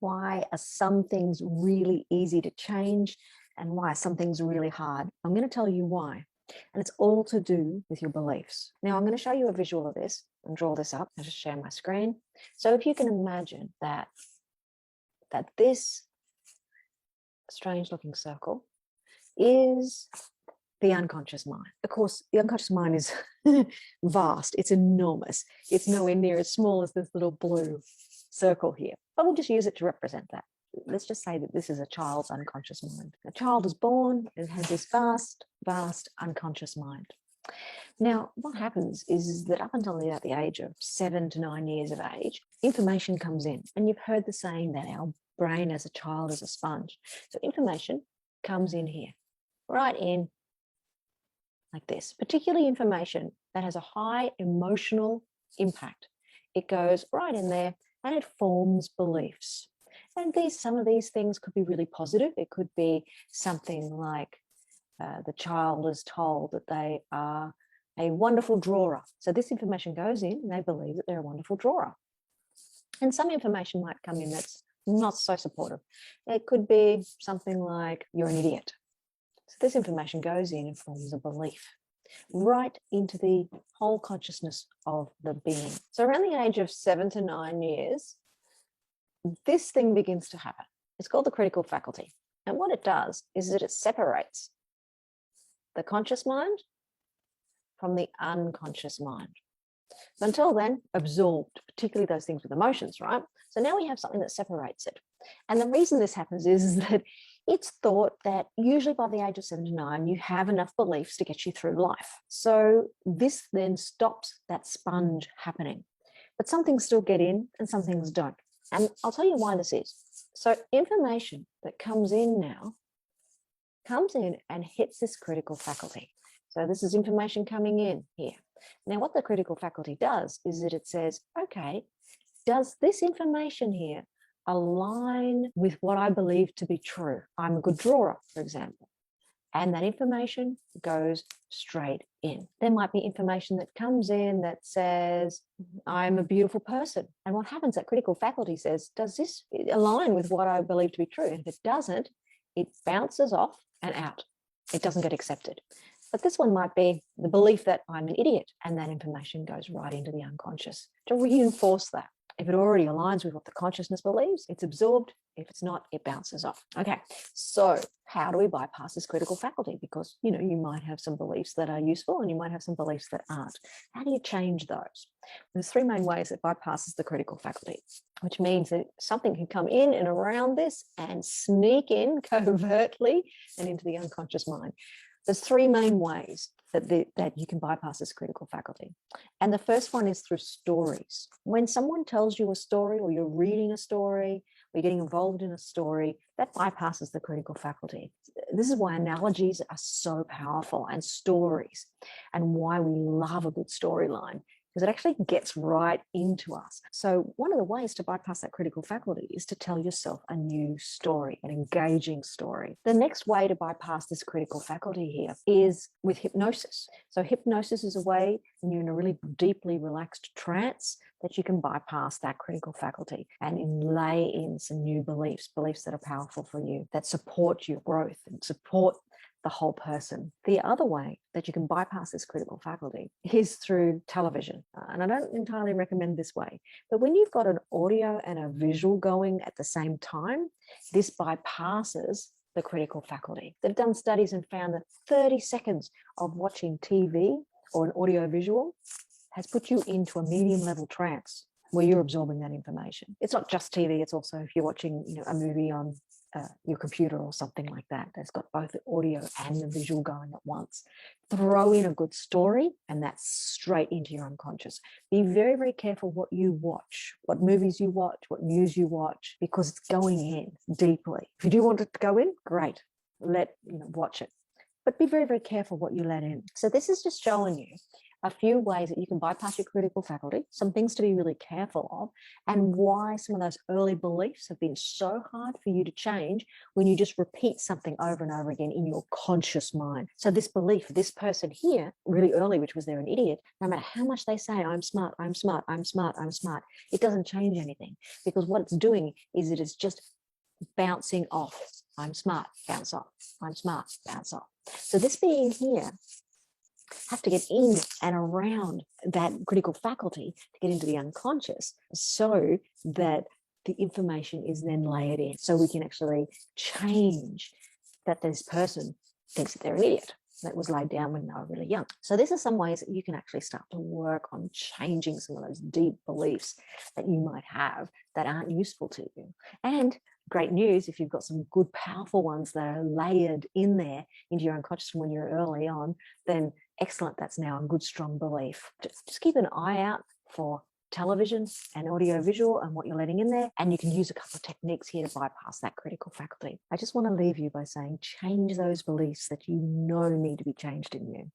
Why are some things really easy to change and why are some things really hard? I'm going to tell you why. And it's all to do with your beliefs. Now, I'm going to show you a visual of this and draw this up. I'll just share my screen. So if you can imagine that this strange looking circle is the unconscious mind. Of course, the unconscious mind is vast. It's enormous. It's nowhere near as small as this little blue circle here. But we'll just use it to represent that. Let's just say that this is a child's unconscious mind. A child is born and has this vast, vast unconscious mind. Now, what happens is that up until about the age of 7 to 9 years of age, information comes in. And you've heard the saying that our brain as a child is a sponge. So information comes in here, right in like this, particularly information that has a high emotional impact. It goes right in there and it forms beliefs. And some of these things could be really positive. It could be something like the child is told that they are a wonderful drawer. So this information goes in and they believe that they're a wonderful drawer. And some information might come in that's not so supportive. It could be something like you're an idiot. So this information goes in and forms a belief right into the whole consciousness of the being. So around the age of 7 to 9 years, this thing begins to happen. It's called the critical faculty. And what it does is that it separates the conscious mind from the unconscious mind. But until then, absorbed, particularly those things with emotions, right? So now we have something that separates it. And the reason this happens is that it's thought that usually by the age of 7 to 9, you have enough beliefs to get you through life. So this then stops that sponge happening. But some things still get in and some things don't. And I'll tell you why this is. So information that comes in now comes in and hits this critical faculty. So this is information coming in here. Now, what the critical faculty does is that it says, okay, does this information here align with what I believe to be true? I'm a good drawer, for example. And that information goes straight in. There might be information that comes in that says, I'm a beautiful person. And what happens, that critical faculty says, does this align with what I believe to be true? And if it doesn't, it bounces off and out. It doesn't get accepted. But this one might be the belief that I'm an idiot, and that information goes right into the unconscious to reinforce that. If it already aligns with what the consciousness believes, it's absorbed. If it's not, it bounces off. Okay, so how do we bypass this critical faculty? Because, you might have some beliefs that are useful and you might have some beliefs that aren't. How do you change those? There's 3 main ways it bypasses the critical faculty, which means that something can come in and around this and sneak in covertly and into the unconscious mind. There's 3 main ways that you can bypass this critical faculty. And the first one is through stories. When someone tells you a story, or you're reading a story, or you're getting involved in a story, that bypasses the critical faculty. This is why analogies are so powerful, and stories, and why we love a good storyline, because it actually gets right into us. So one of the ways to bypass that critical faculty is to tell yourself a new story, an engaging story. The next way to bypass this critical faculty here is with hypnosis. So hypnosis is a way, when you're in a really deeply relaxed trance, that you can bypass that critical faculty and lay in some new beliefs that are powerful for you, that support your growth and support the whole person. The other way that you can bypass this critical faculty is through television. And I don't entirely recommend this way, but when you've got an audio and a visual going at the same time, this bypasses the critical faculty. They've done studies and found that 30 seconds of watching TV or an audio visual has put you into a medium level trance where you're absorbing that information. It's not just TV, it's also if you're watching a movie on your computer or something like that that's got both the audio and the visual going at once. Throw in a good story and that's straight into your unconscious. Be very, very careful what you watch, what movies you watch, what news you watch, because it's going in deeply. If you do want it to go in, great, watch it. But be very, very careful what you let in. So this is just showing you a few ways that you can bypass your critical faculty, some things to be really careful of, and why some of those early beliefs have been so hard for you to change when you just repeat something over and over again in your conscious mind. So this belief, this person here, really early, which was they're an idiot, no matter how much they say, I'm smart, I'm smart, I'm smart, I'm smart, it doesn't change anything, because what it's doing is it is just bouncing off. I'm smart, bounce off. I'm smart, bounce off. So this being here have to get in and around that critical faculty to get into the unconscious, so that the information is then layered in, so we can actually change that this person thinks that they're an idiot. That was laid down when they were really young. So these are some ways that you can actually start to work on changing some of those deep beliefs that you might have that aren't useful to you. And great news, if you've got some good, powerful ones that are layered in there into your unconscious when you're early on, then excellent, that's now a good, strong belief. Just keep an eye out for television and audio visual and what you're letting in there, and you can use a couple of techniques here to bypass that critical faculty. I just want to leave you by saying, change those beliefs that you know need to be changed in you.